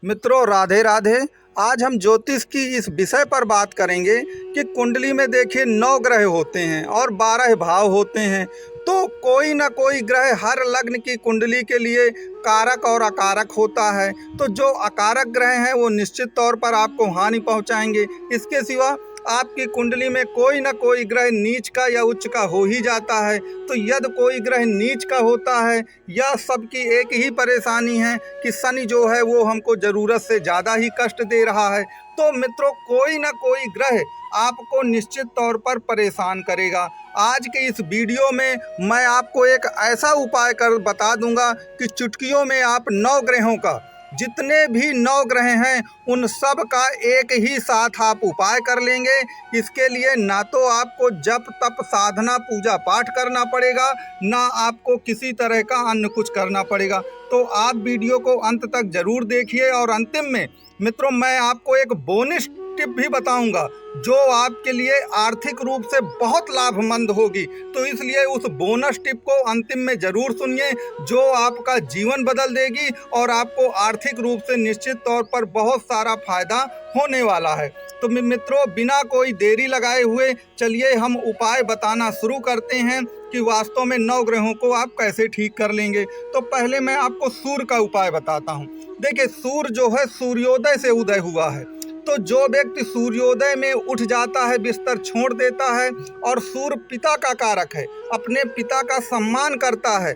मित्रों, राधे राधे। आज हम ज्योतिष की इस विषय पर बात करेंगे कि कुंडली में देखिए 9 ग्रह होते हैं और 12 भाव होते हैं। तो कोई ना कोई ग्रह हर लग्न की कुंडली के लिए कारक और अकारक होता है। तो जो अकारक ग्रह हैं वो निश्चित तौर पर आपको हानि पहुंचाएंगे। इसके सिवा आपकी कुंडली में कोई ना कोई ग्रह नीच का या उच्च का हो ही जाता है। तो यदि कोई ग्रह नीच का होता है या सबकी एक ही परेशानी है कि शनि जो है वो हमको ज़रूरत से ज़्यादा ही कष्ट दे रहा है, तो मित्रों कोई ना कोई ग्रह आपको निश्चित तौर पर परेशान करेगा। आज के इस वीडियो में मैं आपको एक ऐसा उपाय कर बता दूंगा कि चुटकियों में आप 9 ग्रहों का, जितने भी 9 ग्रह हैं उन सब का एक ही साथ आप उपाय कर लेंगे। इसके लिए ना तो आपको जप तप साधना पूजा पाठ करना पड़ेगा, ना आपको किसी तरह का अन्य कुछ करना पड़ेगा। तो आप वीडियो को अंत तक जरूर देखिए। और अंतिम में मित्रों मैं आपको एक बोनस टिप भी बताऊंगा जो आपके लिए आर्थिक रूप से बहुत लाभमंद होगी। तो इसलिए उस बोनस टिप को अंतिम में जरूर सुनिए, जो आपका जीवन बदल देगी और आपको आर्थिक रूप से निश्चित तौर पर बहुत सारा फायदा होने वाला है। तो मित्रों बिना कोई देरी लगाए हुए चलिए हम उपाय बताना शुरू करते हैं कि वास्तव में 9 ग्रहों को आप कैसे ठीक कर लेंगे। तो पहले मैं आपको सूर्य का उपाय बताता हूँ। देखिए, सूर्य जो है सूर्योदय से उदय हुआ है। तो जो व्यक्ति सूर्योदय में उठ जाता है, बिस्तर छोड़ देता है, और सूर्य पिता का कारक है, अपने पिता का सम्मान करता है।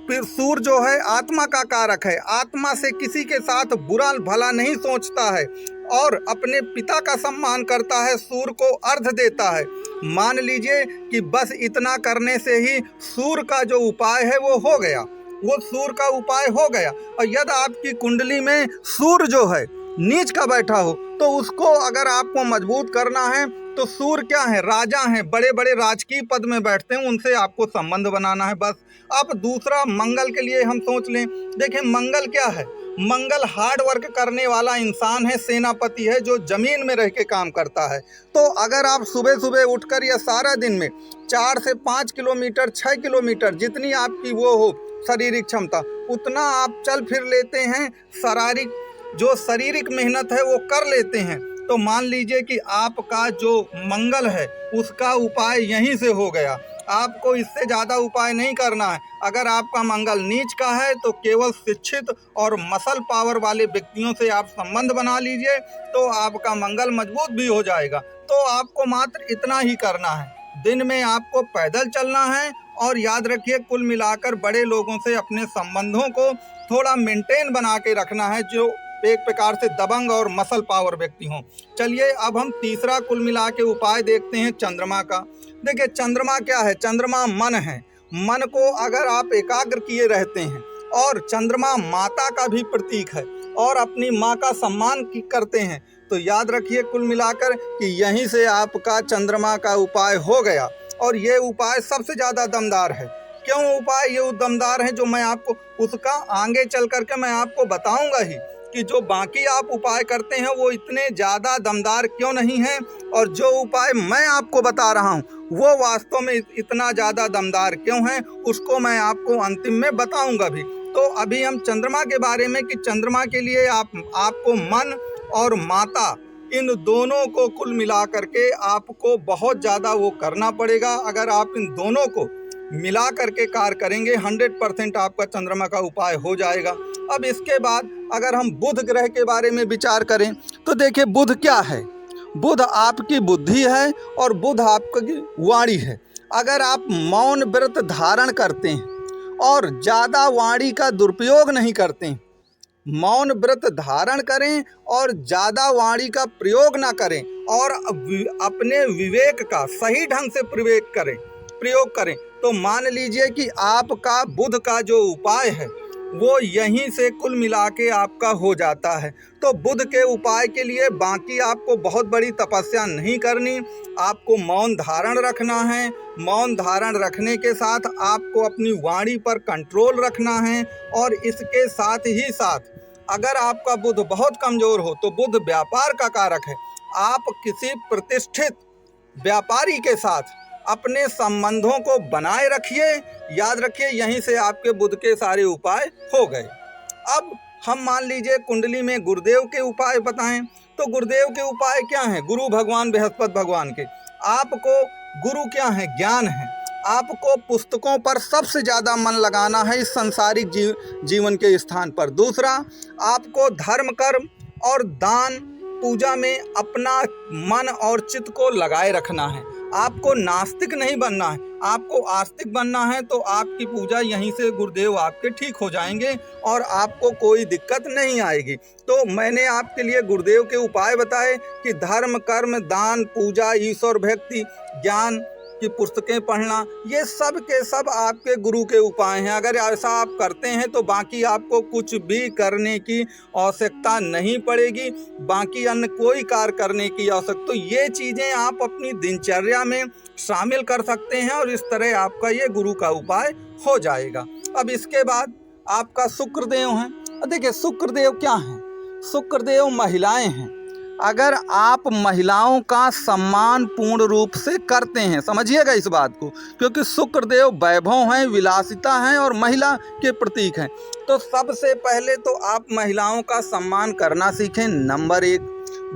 फिर सूर्य जो है आत्मा का कारक है, आत्मा से किसी के साथ बुरा भला नहीं सोचता है और अपने पिता का सम्मान करता है, सूर्य को अर्घ देता है। मान लीजिए कि बस इतना करने से ही सूर्य का जो उपाय है वो हो गया, वो सूर्य का उपाय हो गया। और यदि आपकी कुंडली में सूर्य जो है नीच का बैठा हो तो उसको अगर आपको मजबूत करना है तो सूर्य क्या है, राजा हैं, बड़े बड़े राजकीय पद में बैठते हैं, उनसे आपको संबंध बनाना है बस। अब दूसरा, मंगल के लिए हम सोच लें। देखिए, मंगल क्या है, मंगल हार्ड वर्क करने वाला इंसान है, सेनापति है, जो जमीन में रह के काम करता है। तो अगर आप सुबह सुबह उठकर या सारा दिन में 4 से 5 किलोमीटर 6 किलोमीटर जितनी आपकी वो हो शारीरिक क्षमता, उतना आप चल फिर लेते हैं, शारीरिक मेहनत है वो कर लेते हैं, तो मान लीजिए कि आपका जो मंगल है उसका उपाय यहीं से हो गया। आपको इससे ज़्यादा उपाय नहीं करना है। अगर आपका मंगल नीच का है तो केवल शिक्षित और मसल पावर वाले व्यक्तियों से आप संबंध बना लीजिए, तो आपका मंगल मजबूत भी हो जाएगा। तो आपको मात्र इतना ही करना है, दिन में आपको पैदल चलना है, और याद रखिए कुल मिलाकर बड़े लोगों से अपने संबंधों को थोड़ा मेंटेन बना के रखना है, जो एक प्रकार से दबंग और मसल पावर व्यक्ति हों। चलिए अब हम तीसरा कुल मिला के उपाय देखते हैं चंद्रमा का। देखिए, चंद्रमा क्या है, चंद्रमा मन है। मन को अगर आप एकाग्र किए रहते हैं, और चंद्रमा माता का भी प्रतीक है और अपनी माँ का सम्मान करते हैं, तो याद रखिए कुल मिलाकर कि यहीं से आपका चंद्रमा का उपाय हो गया। और ये उपाय सबसे ज़्यादा दमदार है। क्यों उपाय ये दमदार है, जो मैं आपको उसका आगे चल करके मैं आपको बताऊंगा ही कि जो बाकी आप उपाय करते हैं वो इतने ज़्यादा दमदार क्यों नहीं हैं, और जो उपाय मैं आपको बता रहा हूँ वो वास्तव में इतना ज़्यादा दमदार क्यों है, उसको मैं आपको अंतिम में बताऊंगा भी। तो अभी हम चंद्रमा के बारे में, कि चंद्रमा के लिए आपको मन और माता, इन दोनों को कुल मिला करके आपको बहुत ज़्यादा वो करना पड़ेगा। अगर आप इन दोनों को मिला करके कार्य करेंगे 100% आपका चंद्रमा का उपाय हो जाएगा। अब इसके बाद अगर हम बुध ग्रह के बारे में विचार करें तो देखिए, बुध क्या है, बुध आपकी बुद्धि है और बुध आपकी वाणी है। अगर आप मौन व्रत धारण करते हैं और ज़्यादा वाणी का दुरुपयोग नहीं करते हैं, मौन व्रत धारण करें और ज़्यादा वाणी का प्रयोग ना करें, और अपने विवेक का सही ढंग से प्रयोग करें, तो मान लीजिए कि आपका बुध का जो उपाय है वो यहीं से कुल मिला के आपका हो जाता है। तो बुध के उपाय के लिए बाकी आपको बहुत बड़ी तपस्या नहीं करनी, आपको मौन धारण रखना है। मौन धारण रखने के साथ आपको अपनी वाणी पर कंट्रोल रखना है। और इसके साथ ही साथ अगर आपका बुध बहुत कमज़ोर हो तो बुध व्यापार का कारक है, आप किसी प्रतिष्ठित व्यापारी के साथ अपने संबंधों को बनाए रखिए। याद रखिए यहीं से आपके बुध के सारे उपाय हो गए। अब हम मान लीजिए कुंडली में गुरुदेव के उपाय बताएं, तो गुरुदेव के उपाय क्या हैं? गुरु भगवान बृहस्पति भगवान के। आपको गुरु क्या है? ज्ञान है। आपको पुस्तकों पर सबसे ज़्यादा मन लगाना है इस सांसारिक जीवन के स्थान पर। दूसरा, आपको धर्म कर्म और दान पूजा में अपना मन और चित्त को लगाए रखना है। आपको नास्तिक नहीं बनना है, आपको आस्तिक बनना है। तो आपकी पूजा यहीं से गुरुदेव आपके ठीक हो जाएंगे और आपको कोई दिक्कत नहीं आएगी। तो मैंने आपके लिए गुरुदेव के उपाय बताए कि धर्म कर्म दान पूजा ईश्वर भक्ति ज्ञान की पुस्तकें पढ़ना, ये सब के सब आपके गुरु के उपाय हैं। अगर ऐसा आप करते हैं तो बाकी आपको कुछ भी करने की आवश्यकता नहीं पड़ेगी, बाकी अन्य कोई कार्य करने की आवश्यकता। तो ये चीज़ें आप अपनी दिनचर्या में शामिल कर सकते हैं और इस तरह आपका ये गुरु का उपाय हो जाएगा। अब इसके बाद आपका शुक्रदेव है। देखिए शुक्रदेव क्या है? शुक्रदेव महिलाएं हैं। अगर आप महिलाओं का सम्मान पूर्ण रूप से करते हैं, समझिएगा इस बात को, क्योंकि शुक्रदेव वैभव हैं, विलासिता हैं और महिला के प्रतीक हैं। तो सबसे पहले तो आप महिलाओं का सम्मान करना सीखें, नंबर 1।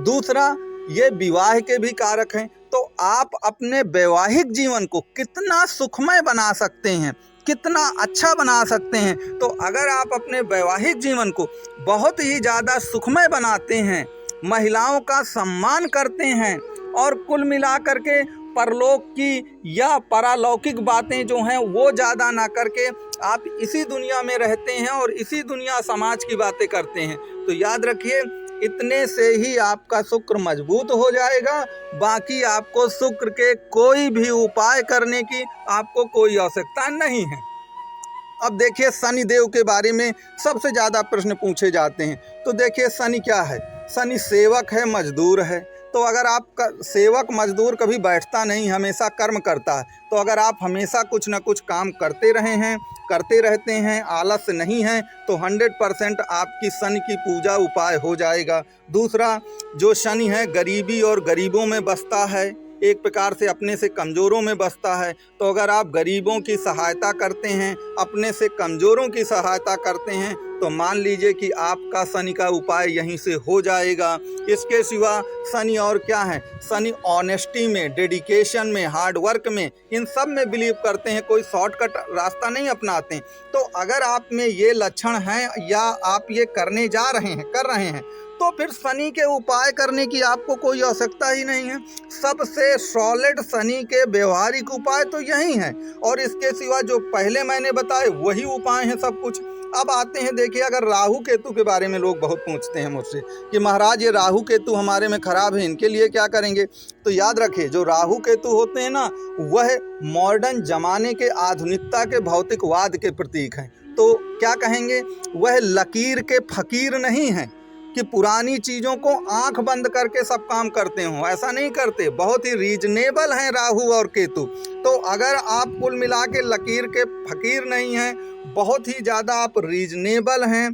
दूसरा, ये विवाह के भी कारक हैं। तो आप अपने वैवाहिक जीवन को कितना सुखमय बना सकते हैं, कितना अच्छा बना सकते हैं। तो अगर आप अपने वैवाहिक जीवन को बहुत ही ज़्यादा सुखमय बनाते हैं, महिलाओं का सम्मान करते हैं और कुल मिलाकर के परलोक की या परालौकिक बातें जो हैं वो ज़्यादा ना करके आप इसी दुनिया में रहते हैं और इसी दुनिया समाज की बातें करते हैं, तो याद रखिए इतने से ही आपका शुक्र मजबूत हो जाएगा। बाकी आपको शुक्र के कोई भी उपाय करने की आपको कोई आवश्यकता नहीं है। अब देखिए शनि देव के बारे में सबसे ज़्यादा प्रश्न पूछे जाते हैं। तो देखिए शनि क्या है? शनि सेवक है, मजदूर है। तो अगर आपका सेवक मजदूर कभी बैठता नहीं, हमेशा कर्म करता है, तो अगर आप हमेशा कुछ ना कुछ काम करते रहे हैं, करते रहते हैं, आलस नहीं है, तो 100% आपकी शनि की पूजा उपाय हो जाएगा। दूसरा, जो शनि है गरीबी और गरीबों में बसता है, एक प्रकार से अपने से कमज़ोरों में बसता है। तो अगर आप गरीबों की सहायता करते हैं, अपने से कमज़ोरों की सहायता करते हैं, तो मान लीजिए कि आपका शनि का उपाय यहीं से हो जाएगा। इसके सिवा शनि और क्या है? शनि ऑनेस्टी में, डेडिकेशन में, हार्ड वर्क में, इन सब में बिलीव करते हैं, कोई शॉर्टकट रास्ता नहीं अपनाते। तो अगर आप में ये लक्षण हैं या आप ये करने जा रहे हैं, कर रहे हैं, तो फिर शनि के उपाय करने की आपको कोई आवश्यकता ही नहीं है। सबसे सॉलिड शनि के व्यवहारिक उपाय तो यही हैं और इसके सिवा जो पहले मैंने बताए वही उपाय हैं सब कुछ। अब आते हैं, देखिए अगर राहु केतु के बारे में लोग बहुत पूछते हैं मुझसे कि महाराज ये राहु केतु हमारे में खराब है, इनके लिए क्या करेंगे? तो याद रखिए जो राहु केतु होते हैं ना, वह मॉडर्न जमाने के, आधुनिकता के, भौतिकवाद के प्रतीक हैं। तो क्या कहेंगे? वह लकीर के फकीर नहीं हैं कि पुरानी चीज़ों को आंख बंद करके सब काम करते हों, ऐसा नहीं करते। बहुत ही रीजनेबल हैं राहु और केतु। तो अगर आप कुल मिला के लकीर के फकीर नहीं हैं, बहुत ही ज़्यादा आप रीजनेबल हैं,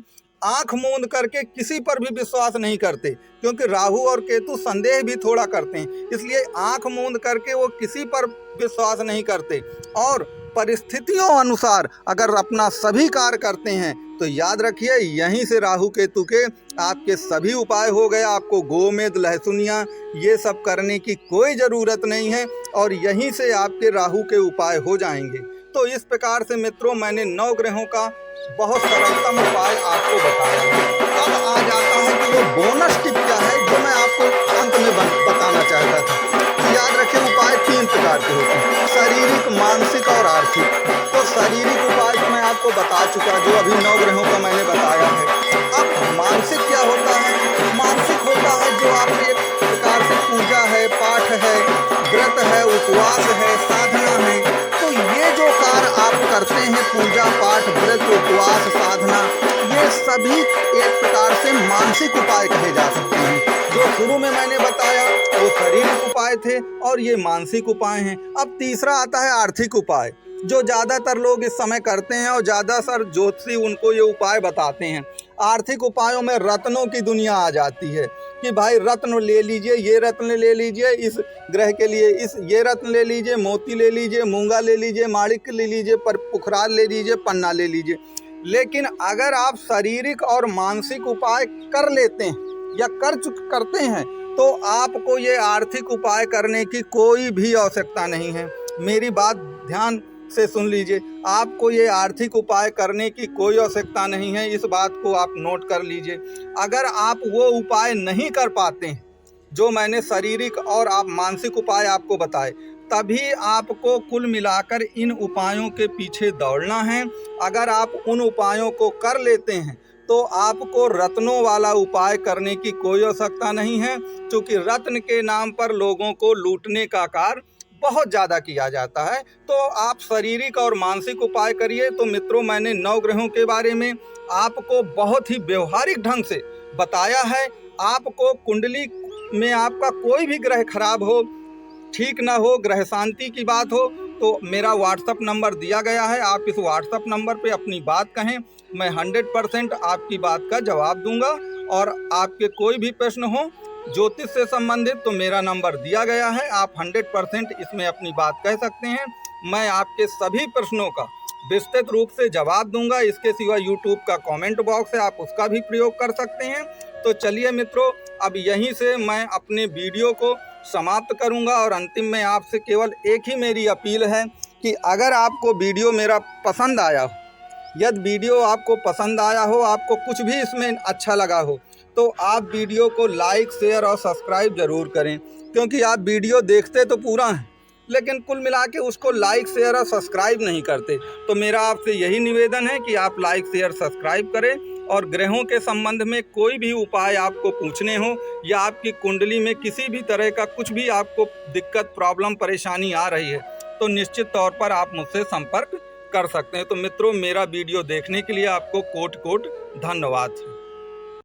आंख मूंद करके किसी पर भी विश्वास नहीं करते, क्योंकि राहु और केतु संदेह भी थोड़ा करते हैं, इसलिए आंख मूंद करके वो किसी पर विश्वास नहीं करते और परिस्थितियों अनुसार अगर अपना सभी कार्य करते हैं। तो याद रखिए यहीं से राहु केतु के आपके सभी उपाय हो गए। आपको गोमेद, लहसुनिया ये सब करने की कोई ज़रूरत नहीं है और यहीं से आपके राहु के उपाय हो जाएंगे। तो इस प्रकार से मित्रों मैंने 9 ग्रहों का बहुत सरलतम उपाय आपको बताया है। अब आ जाता है कि वो बोनस टिप क्या है जो मैं आपको अंत में बताना चाहता था। तो याद रखें उपाय 3 प्रकार के होते हैं, शारीरिक, मानसिक और आर्थिक। तो शारीरिक उपाय तो मैं आपको बता चुका, जो अभी 9 ग्रहों का मैंने बताया है। अब मानसिक क्या होता है? मानसिक होता है जो आप एक प्रकार से पूजा है, पाठ है, व्रत है, उपवास है, साधना है। तो ये जो कार्य आप करते हैं, पूजा पाठ व्रत उपवास साधना, ये सभी एक प्रकार से मानसिक उपाय कहे जा सकते हैं। जो शुरू में मैंने बताया वो शारीरिक उपाय थे और ये मानसिक उपाय हैं। अब तीसरा आता है आर्थिक उपाय, जो ज़्यादातर लोग इस समय करते हैं और ज़्यादातर ज्योतिषी उनको ये उपाय बताते हैं। आर्थिक उपायों में रत्नों की दुनिया आ जाती है कि भाई रत्न ले लीजिए, ये रत्न ले लीजिए इस ग्रह के लिए, ये रत्न ले लीजिए, मोती ले लीजिए, मूंगा ले लीजिए, माणिक्य ले लीजिए, पुखराज ले लीजिए, पन्ना ले लीजिए। लेकिन अगर आप शारीरिक और मानसिक उपाय कर लेते हैं या करते हैं तो आपको ये आर्थिक उपाय करने की कोई भी आवश्यकता नहीं है। मेरी बात ध्यान से सुन लीजिए, आपको ये आर्थिक उपाय करने की कोई आवश्यकता नहीं है, इस बात को आप नोट कर लीजिए। अगर आप वो उपाय नहीं कर पाते हैं जो मैंने शारीरिक और आप मानसिक उपाय आपको बताए, तभी आपको कुल मिलाकर इन उपायों के पीछे दौड़ना है। अगर आप उन उपायों को कर लेते हैं तो आपको रत्नों वाला उपाय करने की कोई आवश्यकता नहीं है, क्योंकि रत्न के नाम पर लोगों को लूटने का कार्य बहुत ज़्यादा किया जाता है। तो आप शारीरिक और मानसिक उपाय करिए। तो मित्रों, मैंने 9 ग्रहों के बारे में आपको बहुत ही व्यवहारिक ढंग से बताया है। आपको कुंडली में आपका कोई भी ग्रह खराब हो, ठीक ना हो, ग्रह शांति की बात हो, तो मेरा व्हाट्सअप नंबर दिया गया है। आप इस व्हाट्सअप नंबर पे अपनी बात कहें, मैं 100% आपकी बात का जवाब दूंगा। और आपके कोई भी प्रश्न हो ज्योतिष से संबंधित तो मेरा नंबर दिया गया है, आप 100% इसमें अपनी बात कह सकते हैं। मैं आपके सभी प्रश्नों का विस्तृत रूप से जवाब दूंगा। इसके सिवा यूट्यूब का कमेंट बॉक्स है, आप उसका भी प्रयोग कर सकते हैं। तो चलिए मित्रों, अब यहीं से मैं अपने वीडियो को समाप्त करूंगा और अंतिम में आपसे केवल एक ही मेरी अपील है कि अगर आपको वीडियो मेरा पसंद आया हो, यदि वीडियो आपको पसंद आया हो, आपको कुछ भी इसमें अच्छा लगा हो, तो आप वीडियो को लाइक, शेयर और सब्सक्राइब ज़रूर करें। क्योंकि आप वीडियो देखते तो पूरा हैं, लेकिन कुल मिला के उसको लाइक, शेयर और सब्सक्राइब नहीं करते। तो मेरा आपसे यही निवेदन है कि आप लाइक, शेयर, सब्सक्राइब करें। और ग्रहों के संबंध में कोई भी उपाय आपको पूछने हो या आपकी कुंडली में किसी भी तरह का कुछ भी आपको दिक्कत, प्रॉब्लम, परेशानी आ रही है, तो निश्चित तौर पर आप मुझसे संपर्क कर सकते हैं। तो मित्रों, मेरा वीडियो देखने के लिए आपको कोट धन्यवाद।